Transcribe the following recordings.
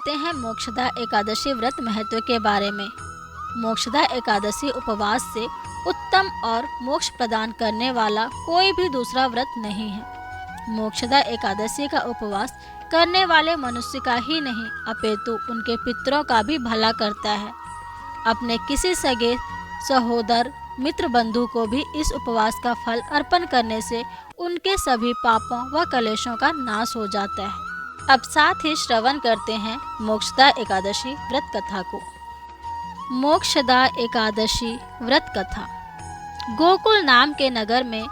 जानते हैं मोक्षदा एकादशी व्रत महत्व के बारे में। मोक्षदा एकादशी उपवास से उत्तम और मोक्ष प्रदान करने वाला कोई भी दूसरा व्रत नहीं है। मोक्षदा एकादशी का उपवास करने वाले मनुष्य का ही नहीं अपितु उनके पितरों का भी भला करता है। अपने किसी सगे सहोदर मित्र बंधु को भी इस उपवास का फल अर्पण करने से उनके सभी पापों व कलेशों का नाश हो जाता है। अब साथ ही श्रवण करते हैं मोक्षदा एकादशी व्रत कथा को। मोक्षदा एकादशी व्रत कथा। गोकुल नाम के नगर में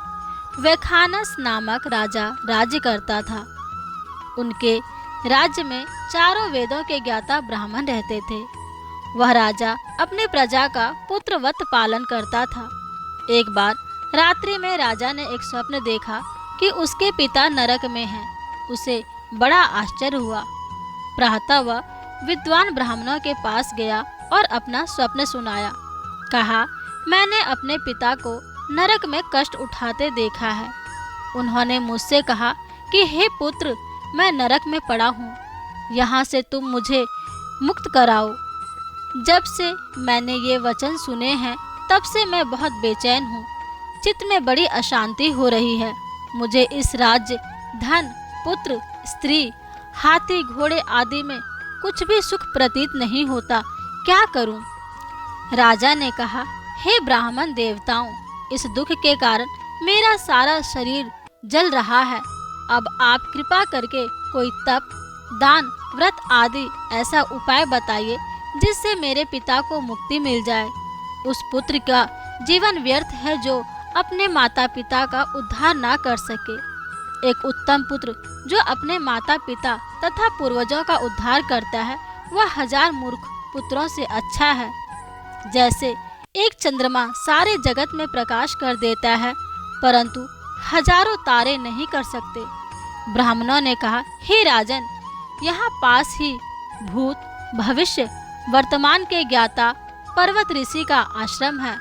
वैखानस नामक राजा राज्य करता था। उनके राज्य में चारों वेदों के ज्ञाता ब्राह्मण रहते थे। वह राजा अपने प्रजा का पुत्रवत पालन करता था। एक बार रात्रि में राजा ने एक स्वप्न देखा कि उसके पिता नरक में हैं। उसे बड़ा आश्चर्य हुआ। प्रातः वह विद्वान ब्राह्मणों के पास गया और अपना स्वप्न सुनाया। कहा, मैंने अपने पिता को नरक में कष्ट उठाते देखा है। उन्होंने मुझसे कहा कि हे पुत्र, मैं नरक में पड़ा हूँ, यहाँ से तुम मुझे मुक्त कराओ। जब से मैंने ये वचन सुने हैं तब से मैं बहुत बेचैन हूँ। चित्त में बड़ी अशांति हो रही है। मुझे इस राज्य, धन, पुत्र, स्त्री, हाथी, घोड़े आदि में कुछ भी सुख प्रतीत नहीं होता। क्या करूं? राजा ने कहा, हे ब्राह्मण देवताओं, इस दुख के कारण मेरा सारा शरीर जल रहा है। अब आप कृपा करके कोई तप, दान, व्रत आदि ऐसा उपाय बताइए जिससे मेरे पिता को मुक्ति मिल जाए। उस पुत्र का जीवन व्यर्थ है जो अपने माता पिता का उद्धार ना कर सके। एक उत्तम पुत्र जो अपने माता पिता तथा पूर्वजों का उद्धार करता है वह 1000 मूर्ख पुत्रों से अच्छा है। जैसे एक चंद्रमा सारे जगत में प्रकाश कर देता है परंतु हजारों तारे नहीं कर सकते। ब्राह्मणों ने कहा, हे राजन, यहाँ पास ही भूत, भविष्य, वर्तमान के ज्ञाता पर्वत ऋषि का आश्रम है।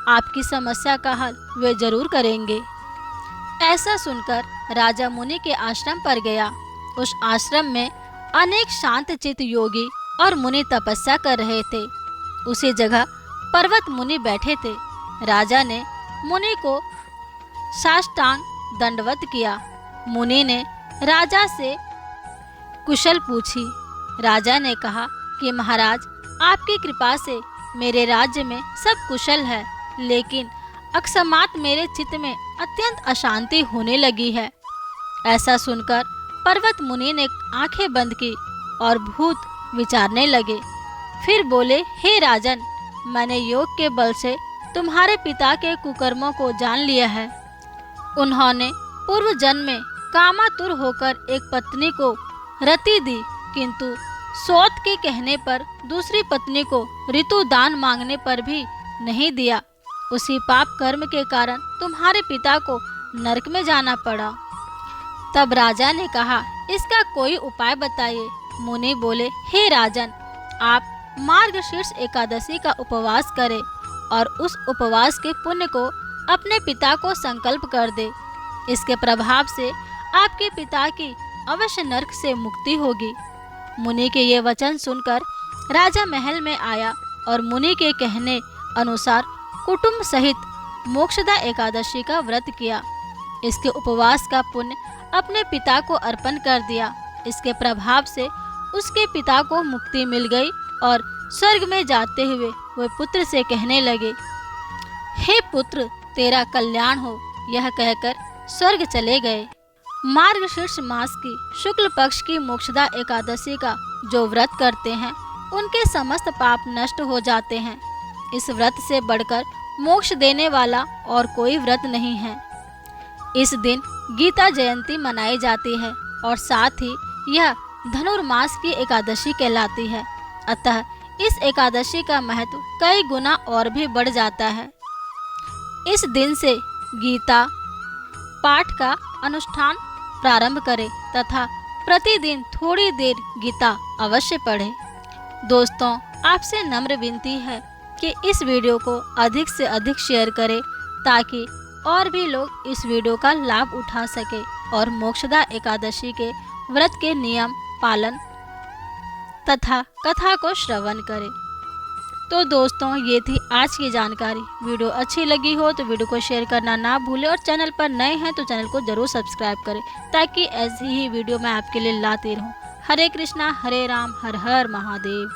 आपकी समस्या का हल वे जरूर करेंगे। ऐसा सुनकर राजा मुनि के आश्रम पर गया। उस आश्रम में अनेक शांतचित्त योगी और मुनि तपस्या कर रहे थे। उसी जगह पर्वत मुनि बैठे थे। राजा ने मुनि को साष्टांग दंडवत किया। मुनि ने राजा से कुशल पूछी। राजा ने कहा कि महाराज, आपकी कृपा से मेरे राज्य में सब कुशल है, लेकिन अकस्मात मेरे चित्त में अत्यंत अशांति होने लगी है। ऐसा सुनकर पर्वत मुनि ने आंखें बंद की और भूत विचारने लगे। फिर बोले, हे राजन, मैंने योग के बल से तुम्हारे पिता के कुकर्मों को जान लिया है। उन्होंने पूर्व जन्म में कामातुर होकर एक पत्नी को रति दी, किंतु सौत के कहने पर दूसरी पत्नी को ऋतु दान मांगने पर भी नहीं दिया। उसी पाप कर्म के कारण तुम्हारे पिता को नरक में जाना पड़ा। तब राजा ने कहा, इसका कोई उपाय बताइए। मुनि बोले, हे राजन, आप मार्गशीर्ष एकादशी का उपवास करें और उस उपवास के पुण्य को अपने पिता को संकल्प कर दे। इसके प्रभाव से आपके पिता की अवश्य नरक से मुक्ति होगी। मुनि के ये वचन सुनकर राजा महल में आया और मुनि के कहने अनुसार कुटुंब सहित मोक्षदा एकादशी का व्रत किया। इसके उपवास का पुण्य अपने पिता को अर्पण कर दिया। इसके प्रभाव से उसके पिता को मुक्ति मिल गई और स्वर्ग में जाते हुए वे पुत्र से कहने लगे, हे पुत्र, तेरा कल्याण हो। यह कहकर स्वर्ग चले गए। मार्गशीर्ष मास की शुक्ल पक्ष की मोक्षदा एकादशी का जो व्रत करते हैं उनके समस्त पाप नष्ट हो जाते हैं। इस व्रत से बढ़कर मोक्ष देने वाला और कोई व्रत नहीं है। इस दिन गीता जयंती मनाई जाती है और साथ ही यह धनुर्मास की एकादशी कहलाती है। अतः इस एकादशी का महत्व कई गुना और भी बढ़ जाता है। इस दिन से गीता पाठ का अनुष्ठान प्रारंभ करें तथा प्रतिदिन थोड़ी देर गीता अवश्य पढ़ें। दोस्तों, आपसे नम्र विनती है कि इस वीडियो को अधिक से अधिक शेयर करें ताकि और भी लोग इस वीडियो का लाभ उठा सके और मोक्षदा एकादशी के व्रत के नियम पालन तथा कथा को श्रवण करें। तो दोस्तों, ये थी आज की जानकारी। वीडियो अच्छी लगी हो तो वीडियो को शेयर करना ना भूलें और चैनल पर नए हैं तो चैनल को जरूर सब्सक्राइब करें, ताकि ऐसी ही वीडियो मैं आपके लिए लाती रहूं। हरे कृष्णा, हरे राम, हर हर महादेव।